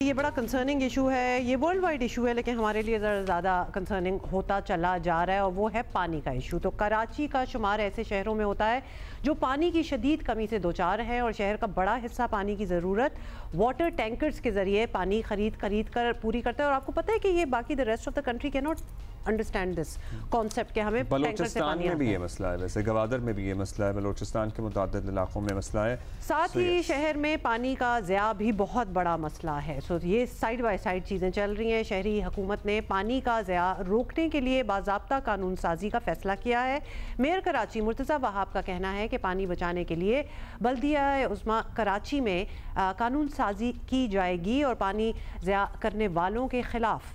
ये बड़ा concerning issue है, ये वर्ल्ड वाइड इशू है, लेकिन हमारे लिए ज़्यादा कंसर्निंग होता चला जा रहा है और वो है पानी का इशू। तो कराची का शुमार ऐसे शहरों में होता है जो पानी की शदीद कमी से दो चार है और शहर का बड़ा हिस्सा पानी की ज़रूरत वाटर टैंकर्स के ज़रिए पानी खरीद कर पूरी करता है। और आपको पता है कि ये बाकी the rest of the country can not understand this concept के हमें बलूचिस्तान में भी ये मसला है, वैसे गवादर में भी ये मसला है, बलूचिस्तान के मुताबिक इलाकों में मसला है। साथ ही शहर में पानी का ज़िया भी बहुत बड़ा मसला है। सो ये साइड बाय साइड चीज़ें चल रही हैं। शहरी हुकूमत ने पानी का ज़िया रोकने के लिए बाज़ाब्ता कानून साजी का फैसला किया है। मेयर कराची मुर्तज़ा वहाब का कहना है कि पानी बचाने के लिए बल्दिया उस्मा कराची में कानून साजी की जाएगी और पानी ज़िया करने वालों के खिलाफ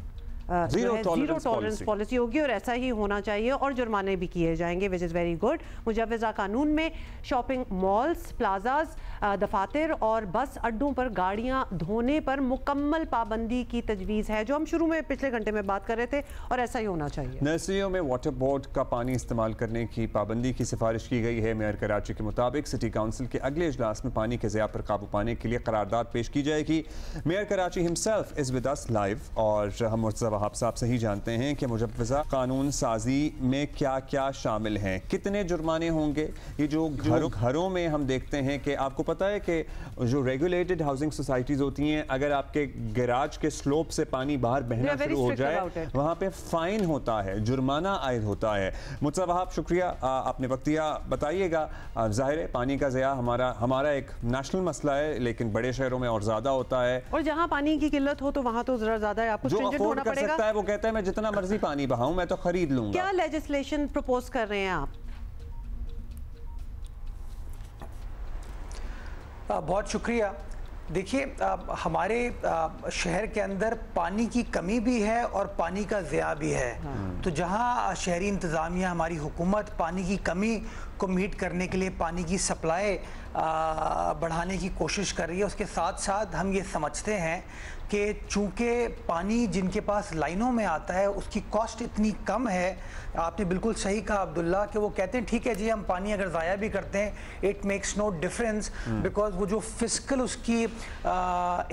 जीरो टॉलरेंस पॉलिसी होगी और ऐसा ही होना चाहिए और जुर्माने भी किए जाएंगे, विच इज़ वेरी गुड। मुजव्वज़ा कानून में शॉपिंग मॉल्स, प्लाजाज, दफातर और बस अड्डों पर गाड़ियां धोने पर मुकम्मल पाबंदी की तजवीज़ है, जो हम शुरू में पिछले घंटे में बात कर रहे थे, और ऐसा ही होना चाहिए। नर्सरियों में वाटर बोर्ड का पानी इस्तेमाल करने की पाबंदी की सिफारिश की गई है। मेयर कराची के मुताबिक सिटी काउंसिल के अगले इजलास में पानी के ज़िया पर काबू पाने के लिए करारदाद पेश की जाएगी। Mayor Karachi himself is with us live और हम मुर्तज़ा आप साहब से ही जानते हैं कि मुजव्वज़ा कानून साजी में क्या क्या शामिल हैं, कितने जुर्माने होंगे। ये जो घरों में हम देखते हैं कि आपको पता है कि जो रेगुलेटेड हाउसिंग सोसाइटीज़ होती हैं, अगर आपके गैराज के स्लोप से पानी बाहर बहना शुरू हो जाए वहाँ पे फाइन होता है, जुर्माना आयद होता है। मुर्तज़ा वहाब, शुक्रिया आपने वक्त दिया। बताइएगा, ज़ाहिर है पानी का ज़िया हमारा एक नेशनल मसला है, लेकिन बड़े शहरों में और ज़्यादा होता है और जहाँ पानी की किल्लत हो तो वहाँ तो ज़रा ज़्यादा है, आपको स्ट्रिंजेंट होना पड़ेगा। वो कहता है मैं जितना मर्जी पानी बहाऊं मैं तो खरीद लूंगा। क्या लेजिस्लेशन प्रपोज कर रहे हैं आप? बहुत शुक्रिया। देखिए, हमारे शहर के अंदर पानी की कमी भी है और पानी का ज़िया भी है। तो जहां शहरी इंतज़ामिया, हमारी हुकूमत पानी की कमी को मीट करने के लिए पानी की सप्लाई बढ़ाने की कोशिश कर रही है, उसके साथ साथ हम ये समझते हैं कि चूँकि पानी जिनके पास लाइनों में आता है उसकी कॉस्ट इतनी कम है। आपने बिल्कुल सही कहा अब्दुल्ला कि वो कहते हैं ठीक है जी, हम पानी अगर ज़ाया भी करते हैं it makes no difference, because वो जो फिजिकल उसकी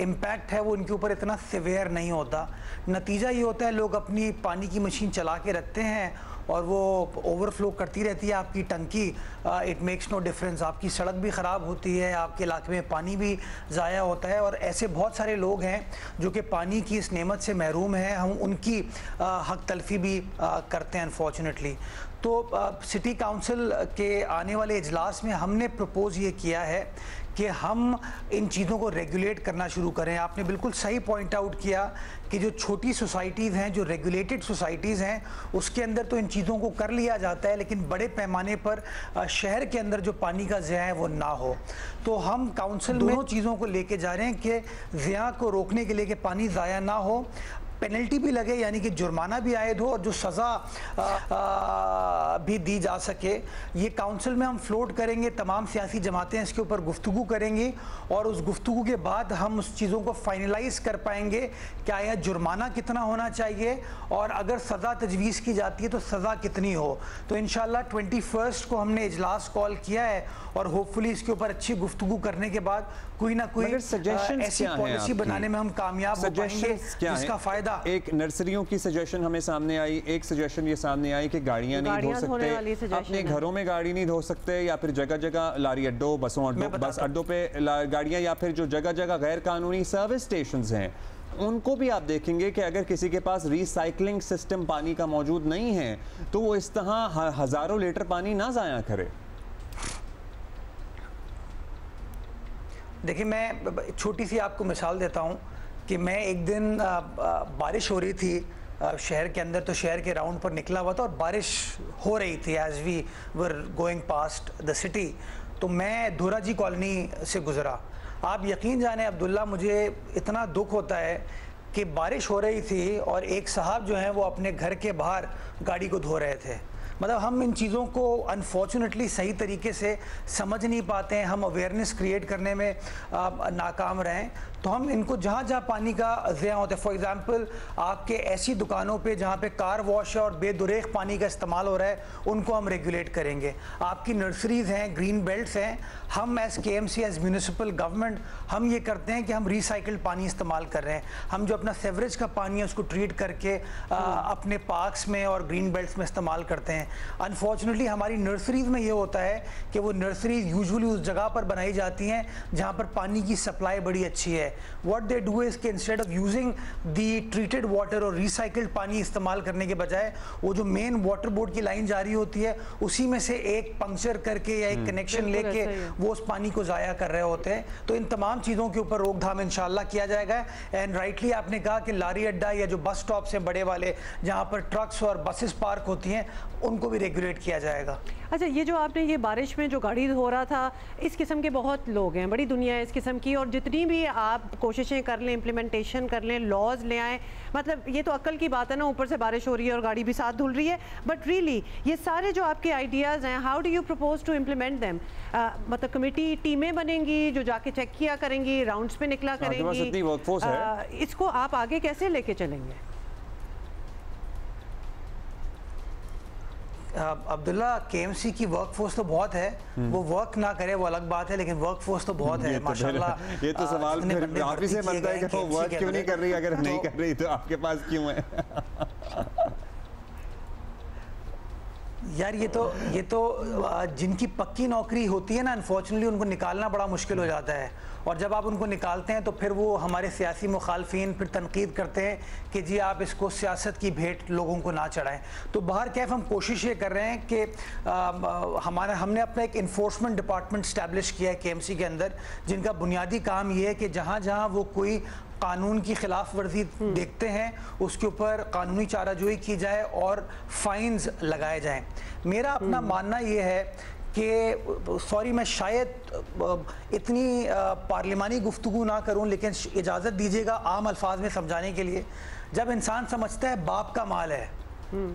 इम्पैक्ट है वो उनके ऊपर इतना सिवियर नहीं होता। नतीजा ये होता है लोग अपनी पानी की मशीन चला के रखते हैं और वो ओवरफ्लो करती रहती है आपकी टंकी। इट मेक्स नो डिफरेंस, आपकी सड़क भी ख़राब होती है, आपके इलाके में पानी भी ज़ाया होता है। और ऐसे बहुत सारे लोग हैं जो कि पानी की इस नेमत से महरूम हैं, हम उनकी हक तलफी भी करते हैं अनफॉर्चुनेटली। तो सिटी काउंसिल के आने वाले इजलास में हमने प्रपोज़ ये किया है कि हम इन चीज़ों को रेगुलेट करना शुरू करें। आपने बिल्कुल सही पॉइंट आउट किया कि जो छोटी सोसाइटीज़ हैं, जो रेगुलेटेड सोसाइटीज़ हैं, उसके अंदर तो इन चीज़ों को कर लिया जाता है, लेकिन बड़े पैमाने पर शहर के अंदर जो पानी का ज़िया है वो ना हो। तो हम काउंसिल में दोनों चीज़ों को लेके जा रहे हैं कि ज़िया को रोकने के लिए कि पानी ज़ाया ना हो, पेनल्टी भी लगे, यानी कि जुर्माना भी आयद हो और जो सज़ा भी दी जा सके। ये काउंसिल में हम फ्लोट करेंगे, तमाम सियासी जमातें इसके ऊपर गुफ्तगू करेंगी और उस गुफ्तगू के बाद हम उस चीज़ों को फाइनलाइज कर पाएंगे कि आया जुर्माना कितना होना चाहिए और अगर सज़ा तजवीज़ की जाती है तो सज़ा कितनी हो। तो इंशाल्लाह 21 को हमने इजलास कॉल किया है और होपफुली इसके ऊपर अच्छी गुफ्तगू करने के बाद कोई ना कोई ऐसी पॉलिसी बनाने में हम कामयाब हो पाएंगे जिसका फ़ायदा। एक नर्सरियों की सजेशन हमें सामने आई, एक सजेशन ये सामने आई कि गाड़ियां नहीं धो सकते, अपने घरों में गाड़ी नहीं धो सकते, या फिर जगह जगह लारी अड्डों, बस अड्डों पे गाड़ियां, या फिर जो जगह जगह गैर कानूनी सर्विस स्टेशंस हैं उनको भी आप देखेंगे कि अगर किसी के पास रिसाइकलिंग सिस्टम पानी का मौजूद नहीं है तो वो इस तरह हज़ारों लीटर पानी ना ज़ाया करे। देखिए, मैं छोटी सी आपको मिसाल देता हूँ कि मैं एक दिन बारिश हो रही थी शहर के अंदर, तो शहर के राउंड पर निकला हुआ था और बारिश हो रही थी as we were going past the city. तो मैं धोरा जी कॉलोनी से गुजरा। आप यकीन जाने अब्दुल्ला, मुझे इतना दुख होता है कि बारिश हो रही थी और एक साहब जो हैं वो अपने घर के बाहर गाड़ी को धो रहे थे। मतलब हम इन चीज़ों को अनफॉर्चुनेटली सही तरीके से समझ नहीं पाते हैं, हम अवेयरनेस क्रिएट करने में नाकाम रहें। तो तो हम इनको जहाँ जहाँ पानी का ज़िया होता है, फॉर एग्जांपल आपके ऐसी दुकानों पे जहाँ पे कार वॉश है और बेदुरेख पानी का इस्तेमाल हो रहा है, उनको हम रेगुलेट करेंगे। आपकी नर्सरीज़ हैं, ग्रीन बेल्ट्स हैं, हम as KMC as municipal government हम ये करते हैं कि हम रिसाइकल्ड पानी इस्तेमाल कर रहे हैं। हम जो अपना सेवरेज का पानी है उसको ट्रीट करके अपने पार्क्स में और ग्रीन बेल्ट्स में इस्तेमाल करते हैं। अनफॉर्चुनेटली हमारी नर्सरीज़ में ये होता है कि वो नर्सरीज यूजुअली उस जगह पर बनाई जाती हैं जहाँ पर पानी की सप्लाई बड़ी अच्छी है। व्हाट दे डू इज कि instead of using the treated water और रिसाइकल्ड पानी इस्तेमाल करने के बजाय वो जो मेन वाटर बोर्ड की लाइन जारी होती है उसी में से एक पंक्चर करके या एक कनेक्शन लेके वो उस पानी को ज़ाया कर रहे होते हैं। तो इन तमाम चीज़ों के ऊपर रोकथाम इंशाल्लाह किया जाएगा। एंड राइटली आपने कहा कि लारी अड्डा या जो बस स्टॉप्स हैं बड़े वाले जहाँ पर ट्रक्स और बसेस पार्क होती हैं उनको भी रेगुलेट किया जाएगा। अच्छा, ये जो आपने ये बारिश में जो गाड़ी हो रहा था, इस किस्म के बहुत लोग हैं, बड़ी दुनिया है इस किस्म की, और जितनी भी आप कोशिशें कर लें, इम्प्लीमेंटेशन कर लें, लॉज ले आएँ, मतलब ये तो अक्ल की बात है ना, ऊपर से बारिश हो रही है और गाड़ी भी साथ धुल रही है, बट रियली ये सारे जो आपके आइडियाज़ हैं, how do you propose to implement them? मतलब कमेटी टीमें बनेंगी जो जाके चेक किया करेंगी, राउंड्स पे निकला करेंगी, इसको आप आगे कैसे लेके चलेंगे? अब्दुल्ला, KMC की वर्कफोर्स तो बहुत है, वो वर्क ना करे वो अलग बात है, लेकिन वर्कफोर्स तो बहुत है माशाल्लाह। ये तो सवाल फिर आप ही से बनता है कि वो वर्क क्यों नहीं कर रही, अगर नहीं कर रही तो आपके पास क्यों है? यार ये तो जिनकी पक्की नौकरी होती है ना, अनफॉर्चुनेटली उनको निकालना बड़ा मुश्किल हो जाता है, और जब आप उनको निकालते हैं तो फिर वो हमारे सियासी मुखालफिन फिर तनकीद करते हैं कि जी आप इसको सियासत की भेंट लोगों को ना चढ़ाएं। तो बाहर कैफ हम कोशिश ये कर रहे हैं कि हमने अपना एक इन्फोर्समेंट डिपार्टमेंट स्टैब्लिश किया है KMC के अंदर, जिनका बुनियादी काम ये है कि जहाँ जहाँ वो कोई कानून की खिलाफ वर्जी देखते हैं उसके ऊपर कानूनी चाराजोई की जाए और फाइन्स लगाए जाएं। मेरा अपना मानना ये है कि सॉरी मैं शायद इतनी पार्लिमानी गुफ्तगू ना करूं, लेकिन इजाज़त दीजिएगा आम अल्फाज में समझाने के लिए। जब इंसान समझता है बाप का माल है,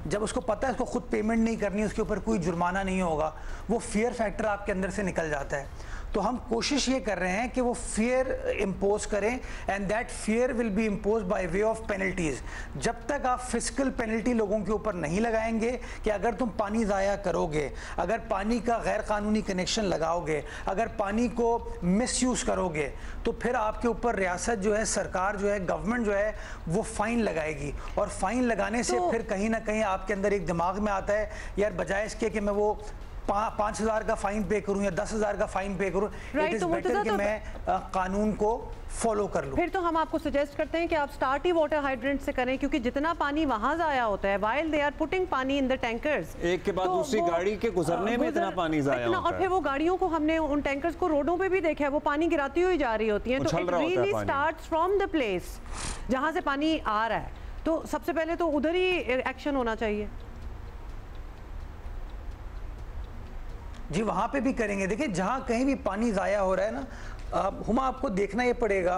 जब उसको पता है उसको खुद पेमेंट नहीं करनी, उसके ऊपर कोई जुर्माना नहीं होगा, वो फियर फैक्टर आपके अंदर से निकल जाता है। तो हम कोशिश ये कर रहे हैं कि वो फियर इम्पोज करें, and that fear will be impose by way of penalties. जब तक आप फिजिकल पेनल्टी लोगों के ऊपर नहीं लगाएंगे कि अगर तुम पानी ज़ाया करोगे, अगर पानी का गैर कानूनी कनेक्शन लगाओगे, अगर पानी को मिसयूज़ करोगे, तो फिर आपके ऊपर रियासत जो है, सरकार जो है, गवर्नमेंट जो है, वो फ़ाइन लगाएगी। और फ़ाइन लगाने से फिर कहीं ना कहीं आपके अंदर एक दिमाग में आता है यार बजाय इसके कि मैं वो 5,000 का फाइन पे करूं या 10,000 का फाइन पे करूं, इट इज बेटर कि मैं कानून को फॉलो कर लूं। फिर तो हम आपको सजेस्ट करते हैं कि आप स्टार्ट ही वाटर हाइड्रेंट से करें, क्योंकि जितना पानी वहां जाया होता है व्हाइल दे आर पुटिंग पानी इन द टैंकर्स, एक के बाद दूसरी गाड़ी के गुजरने में इतना पानी जाया होता है, और फिर वो गाड़ियों को हमने उन टैंकर्स को रोडों पे भी देखा है, वो पानी गिराती हुई जा रही होती हैं। तो it really starts from the place जहां से पानी आ रहा है, तो सबसे पहले तो उधर ही एक्शन होना चाहिए। जी वहाँ पे भी करेंगे। देखिए जहाँ कहीं भी पानी ज़ाया हो रहा है ना, हुमा आपको देखना ये पड़ेगा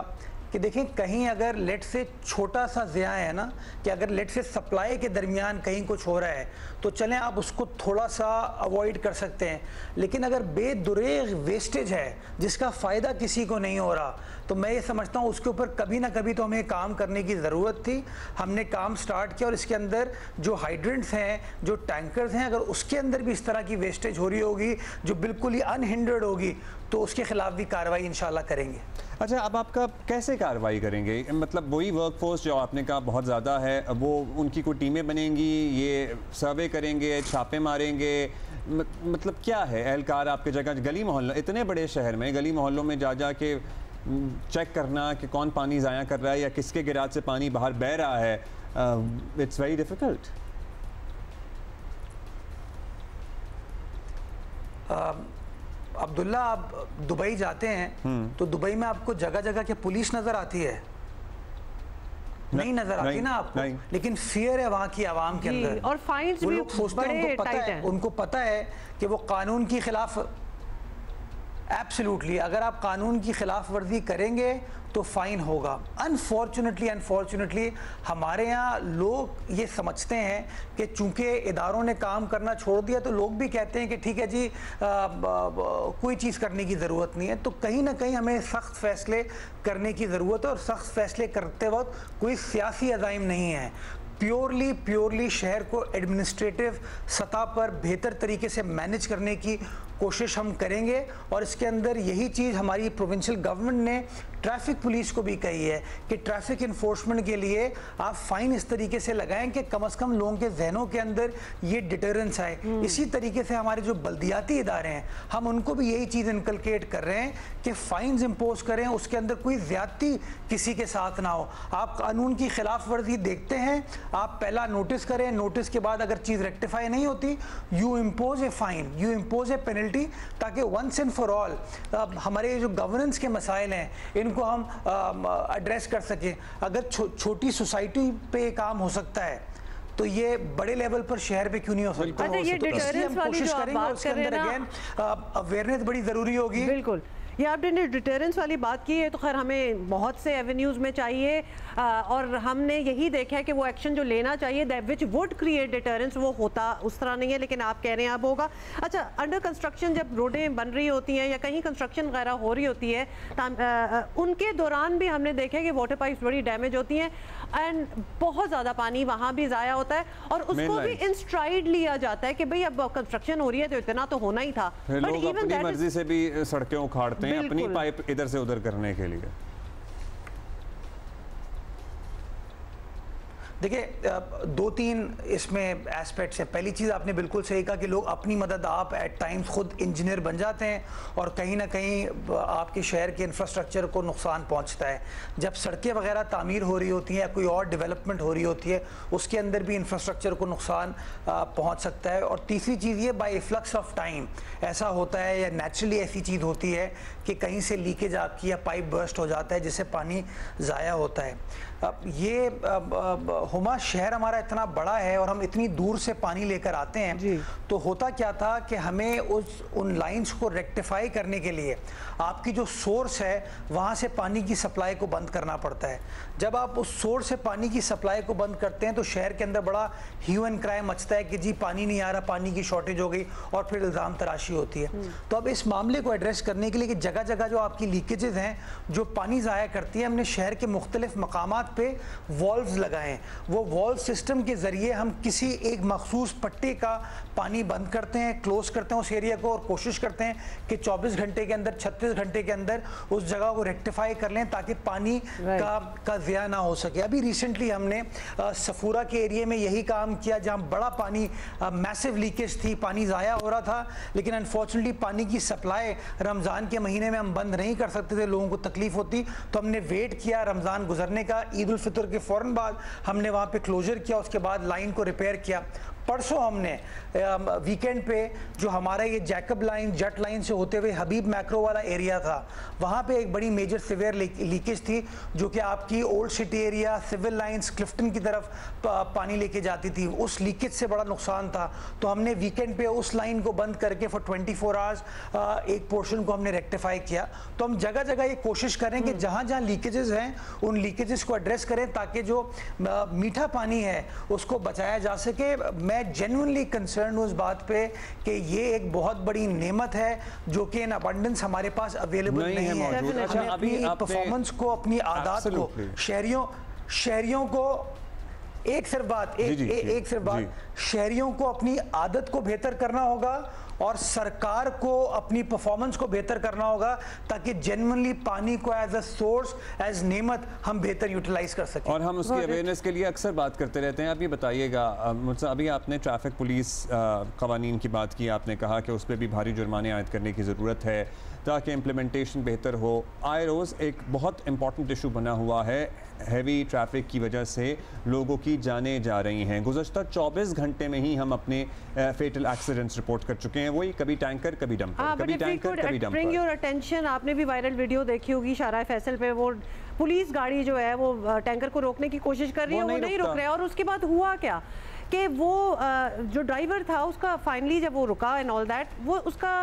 कि देखें कहीं अगर लेट से छोटा सा ज़िया है ना, कि अगर लेट से सप्लाई के दरमियान कहीं कुछ हो रहा है तो चलें आप उसको थोड़ा सा अवॉइड कर सकते हैं, लेकिन अगर बेदुरेग वेस्टेज है जिसका फ़ायदा किसी को नहीं हो रहा, तो मैं ये समझता हूँ उसके ऊपर कभी ना कभी तो हमें काम करने की ज़रूरत थी। हमने काम स्टार्ट किया और इसके अंदर जो हाइड्रेंट्स हैं, जो टैंकर्स हैं, अगर उसके अंदर भी इस तरह की वेस्टेज हो रही होगी जो बिल्कुल ही अनहिंडर्ड होगी, तो उसके खिलाफ भी कार्रवाई इंशाल्लाह करेंगे। अच्छा, अब आपका कैसे कार्रवाई करेंगे? मतलब वही वर्कफोर्स जो आपने कहा बहुत ज़्यादा है, वो उनकी कोई टीमें बनेंगी, ये सर्वे करेंगे, छापे मारेंगे, मतलब क्या है? एहलकार आपके जगह गली मोहल्ला, इतने बड़े शहर में गली मोहल्लों में जा जा के चेक करना कि कौन पानी ज़ाया कर रहा है या किसके गिराज से पानी बाहर बह रहा है, इट्स वेरी डिफ़िकल्ट। अब्दुल्ला, आप दुबई जाते हैं तो दुबई में आपको जगह जगह के पुलिस नजर आती है? नहीं नजर आती ना आपको, लेकिन फियर है वहाँ की आवाम के अंदर, और फाइन्स भी बड़े टाइट हैं। उनको पता है कि वो कानून की खिलाफ एब्सोल्युटली, अगर आप कानून की खिलाफ वर्जी करेंगे तो फाइन होगा। अनफॉर्चुनेटली हमारे यहाँ लोग ये समझते हैं कि चूंकि इदारों ने काम करना छोड़ दिया तो लोग भी कहते हैं कि ठीक है जी कोई चीज़ करने की ज़रूरत नहीं है। तो कहीं ना कहीं हमें सख्त फैसले करने की ज़रूरत है, और सख्त फैसले करते वक्त कोई सियासी अज़ाइम नहीं है। प्योरली शहर को एडमिनिस्ट्रेटिव सतह पर बेहतर तरीके से मैनेज करने की कोशिश हम करेंगे, और इसके अंदर यही चीज़ हमारी प्रोविंशियल गवर्नमेंट ने ट्रैफिक पुलिस को भी कही है कि ट्रैफिक इन्फोर्समेंट के लिए आप फाइन इस तरीके से लगाएं कि कम से कम लोगों के जहनों के अंदर ये डिटरेंस आए। इसी तरीके से हमारे जो बल्दियाती इदारे हैं हम उनको भी यही चीज़ इनकलकेट कर रहे हैं कि फाइन्स इम्पोज करें, उसके अंदर कोई ज्यादती किसी के साथ ना हो। आप कानून की खिलाफ वर्जी देखते हैं, आप पहला नोटिस करें, नोटिस के बाद अगर चीज़ रेक्टिफाई नहीं होती you impose a fine, you impose A penalty, ताकि वंस एंड फॉर ऑल हमारे जो गवर्नेंस के मसाइल हैं इनको हम एड्रेस कर सकें। अगर छोटी सोसाइटी पे काम हो सकता है तो ये बड़े लेवल पर शहर पे क्यों नहीं हो सकता? अच्छा, ये डिटरेंस वाली जो आप बात कर रहे हैं ना, अवेयरनेस बड़ी जरूरी होगी। बिल्कुल, ये आपने डिटरेंस वाली बात की है तो खैर हमें बहुत से एवेन्यूज़ में चाहिए, और हमने यही देखा है कि वो एक्शन जो लेना चाहिए that which would create deterrence वो होता उस तरह नहीं है, लेकिन आप कह रहे हैं अब होगा। अच्छा, अंडर कंस्ट्रक्शन जब रोडें बन रही होती हैं या कहीं कंस्ट्रक्शन वगैरह हो रही होती है उनके दौरान भी हमने देखा है कि वाटर पाइप्स बड़ी डैमेज होती हैं एंड बहुत ज़्यादा पानी वहाँ भी ज़ाया होता है, और उसको भी इन स्ट्राइड लिया जाता है कि भाई अब कंस्ट्रक्शन हो रही है तो इतना तो होना ही था। लोग अपनी मर्जी से भी सड़कें उखाड़ते हैं अपनी पाइप इधर से उधर करने के लिए। देखिए, दो तीन इसमें एस्पेक्ट्स है। पहली चीज़ आपने बिल्कुल सही कहा कि लोग अपनी मदद आप एट टाइम्स खुद इंजीनियर बन जाते हैं और कहीं ना कहीं आपके शहर के इंफ्रास्ट्रक्चर को नुकसान पहुंचता है। जब सड़कें वगैरह तामीर हो रही होती हैं या कोई और डेवलपमेंट हो रही होती है उसके अंदर भी इंफ्रास्ट्रक्चर को नुकसान पहुंच सकता है। और तीसरी चीज़ ये बाय फ्लक्स ऑफ टाइम ऐसा होता है या नेचुरली ऐसी चीज़ होती है कि कहीं से लीकेज आपकी या पाइप बर्स्ट हो जाता है जिससे पानी ज़ाया होता है। ये हुमा शहर हमारा इतना बड़ा है और हम इतनी दूर से पानी लेकर आते हैं, तो होता क्या था कि हमें उन लाइंस को रेक्टिफाई करने के लिए आपकी जो सोर्स है वहाँ से पानी की सप्लाई को बंद करना पड़ता है। जब आप उस सोर्स से पानी की सप्लाई को बंद करते हैं तो शहर के अंदर बड़ा ह्यू एंड क्राई मचता है कि जी पानी नहीं आ रहा, पानी की शॉर्टेज हो गई, और फिर इल्ज़ाम तराशी होती है। तो अब इस मामले को एड्रेस करने के लिए कि जगह जगह जो आपकी लीकेजेस हैं जो पानी ज़ाया करती है, हमने शहर के मुख्तलिफ मकामात पे वॉल्व्स लगाए हैं। वो वॉल्व सिस्टम के ज़रिए हम किसी एक मखसूस पट्टे का पानी बंद करते हैं, क्लोज करते हैं उस एरिया को, और कोशिश करते हैं कि 24 घंटे के अंदर 36 घंटे के अंदर उस जगह को रेक्टिफाई कर लें ताकि पानी का ज़िया ना हो सके। अभी रिसेंटली हमने सफूरा के एरिया में यही काम किया जहाँ बड़ा पानी मैसिव लीकेज थी, पानी ज़ाया हो रहा था, लेकिन अनफॉर्चुनेटली पानी की सप्लाई रमज़ान के महीने में हम बंद नहीं कर सकते थे, लोगों को तकलीफ होती, तो हमने वेट किया रमज़ान गुजरने का। ईद उल फितर के फ़ौरन बाद हमने वहाँ पे क्लोजर किया, उसके बाद लाइन को रिपेयर किया। परसों हमने वीकेंड पे जो हमारा ये जैकब लाइन जट लाइन से होते हुए हबीब मैक्रो वाला एरिया था, वहाँ पे एक बड़ी मेजर सिवियर लीकेज थी जो कि आपकी old city area civil lines Clifton की तरफ पानी लेके जाती थी। उस लीकेज से बड़ा नुकसान था, तो हमने वीकेंड पे उस लाइन को बंद करके फॉर 24 आवर्स एक पोर्शन को हमने रेक्टिफाई किया। तो हम जगह जगह ये कोशिश करें कि जहाँ जहाँ लीकेजेस हैं उन लीकेजेस को एड्रेस करें ताकि जो मीठा पानी है उसको बचाया जा सके। मैं जेन्युइनली कंसर्न हूँ इस बात पे कि ये एक बहुत बड़ी नेमत है जो कि इन अबंडेंस हमारे पास अवेलेबल नहीं है। अच्छा, अपनी परफॉर्मेंस को, अपनी आदत को, शहरियों को एक सिर्फ बात शहरियों को अपनी आदत को बेहतर करना होगा और सरकार को अपनी परफॉर्मेंस को बेहतर करना होगा ताकि जेन्युइनली पानी को एज अ सोर्स, एज नेमत हम बेहतर यूटिलाइज कर सकें। और हम उसकी अवेयरनेस के लिए अक्सर बात करते रहते हैं। आप ये बताइएगा मुझसे, अभी आपने ट्रैफिक पुलिस कवानीन की बात की, आपने कहा कि उस पर भी भारी जुर्माने आयद करने की ज़रूरत है ताकि इम्प्लीमेंटेशन बेहतर हो। आए रोज़ एक बहुत इंपॉर्टेंट इशू बना हुआ है, हैवी ट्रैफिक की वजह से लोगों की जानें जा रही हैं। गुज़श्ता 24 घंटे में ही हम अपने फेटल एक्सीडेंट्स रिपोर्ट कर चुके हैं, वही कभी टैंकर कभी डंपर, कभी टैंकर कभी डंपर। ब्रिंग योर अटेंशन, आपने भी वायरल वीडियो देखी होगी शाहराह फैसल पे, वो पुलिस गाड़ी जो है वो टैंकर को रोकने की कोशिश कर रही है, वो नहीं रुक रहा है। और उसके बाद हुआ क्या कि वो जो ड्राइवर था उसका फाइनली जब वो रुका एंड ऑल दैट, वो उसका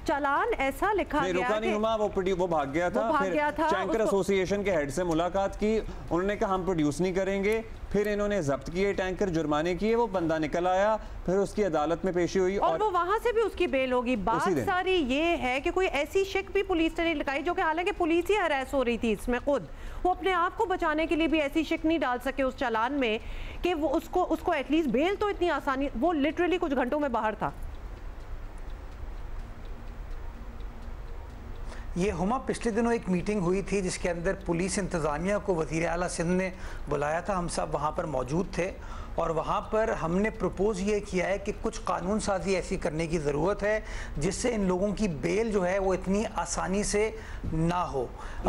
चालान ऐसा लिखा गया रुका नहीं हुआ, वो भाग गया था। फिर टैंकर एसोसिएशन के हेड से मुलाकात की, उन्होंने कहा हम प्रोड्यूस नहीं करेंगे, फिर इन्होंने जब्त किए टैंकर, जुर्माने किए, वो बंदा निकल आया, फिर उसकी अदालत में पेशी हुई और वो वहां से भी उसकी बेल होगी। बात सारी ये है कि कोई ऐसी शिक भी पुलिस ने लगाई जो कि हालांकि पुलिस ही हरास हो रही थी इसमें, खुद वो अपने आप को बचाने के लिए भी ऐसी शिक नहीं डाल सके उस चालान में कि वो उसको एटलीस्ट बेल तो इतनी आसानी, वो लिटरली कुछ घंटों में बाहर था। ये हुमा पिछले दिनों एक मीटिंग हुई थी जिसके अंदर पुलिस इंतज़ामिया को वज़ीर आला सिंध ने बुलाया था, हम सब वहाँ पर मौजूद थे और वहाँ पर हमने प्रपोज़ ये किया है कि कुछ कानून साजी ऐसी करने की ज़रूरत है जिससे इन लोगों की बेल जो है वो इतनी आसानी से ना हो।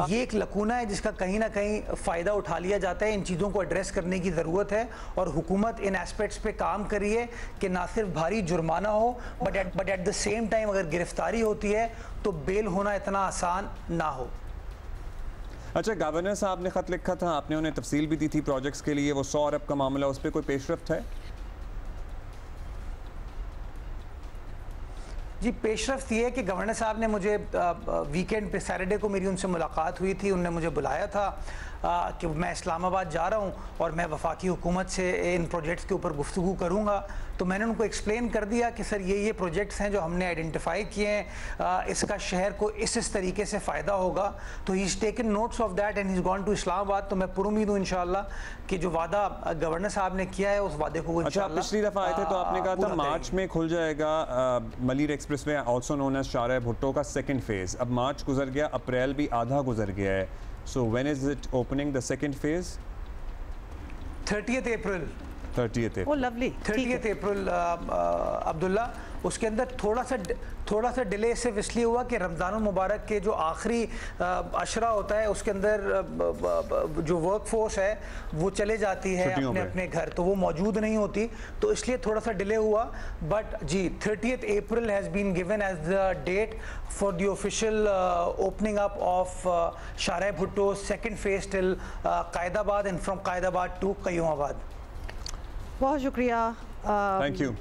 ये एक लकूना है जिसका कहीं ना कहीं फ़ायदा उठा लिया जाता है। इन चीज़ों को एड्रेस करने की ज़रूरत है और हुकूमत इन एस्पेक्ट्स पे काम करी है कि ना सिर्फ भारी जुर्माना हो but at the same time अगर गिरफ्तारी होती है तो बेल होना इतना आसान ना हो। अच्छा, गवर्नर साहब ने खत लिखा था, आपने उन्हें तफसील भी दी थी प्रोजेक्ट्स के लिए, वो 100 अरब का मामला, उस पर कोई पेशरफ्त है? जी, पेशरफ्त ये है कि गवर्नर साहब ने मुझे वीकेंड पे सैटरडे को मेरी उनसे मुलाकात हुई थी, उन्होंने मुझे बुलाया था कि मैं इस्लामाबाद जा रहा हूँ और मैं वफाकी हुकूमत से इन प्रोजेक्ट्स के ऊपर गुफ्तगू करूँगा। तो मैंने उनको एक्सप्लेन कर दिया कि सर ये प्रोजेक्ट्स हैं जो हमने आइडेंटिफाई किए हैं, इसका शहर को इस तरीके से फ़ायदा होगा। तो he is taken notes of that and he is gone to Islamabad. तो मैं पुरुमीद हूँ इंशाल्लाह कि जो वादा गवर्नर साहब ने किया है उस वादे को इंशाल्लाह। अच्छा, पिछली दफ़ा आए थे तो आपने कहा था मार्च में खुल जाएगा Malir expressway, also known as Shahrah Bhutto का सेकेंड फेज़। अब मार्च गुजर गया, अप्रैल भी आधा गुजर गया है। So when is it opening, the second phase? 30th April. 30th April. Oh lovely. 30th April Abdullah. उसके अंदर थोड़ा सा डिले सिर्फ इसलिए हुआ कि रमज़ानुल मुबारक के जो आखिरी अशरा होता है उसके अंदर जो वर्क फोर्स है वो चले जाती है अपने घर, तो वो मौजूद नहीं होती, तो इसलिए थोड़ा सा डिले हुआ। बट जी 30th April has been given as the date for the official opening up of Shahrah Bhutto second phase till Qaidabad and from Qaidabad to Qayyumabad. बहुत शुक्रिया। Thank you.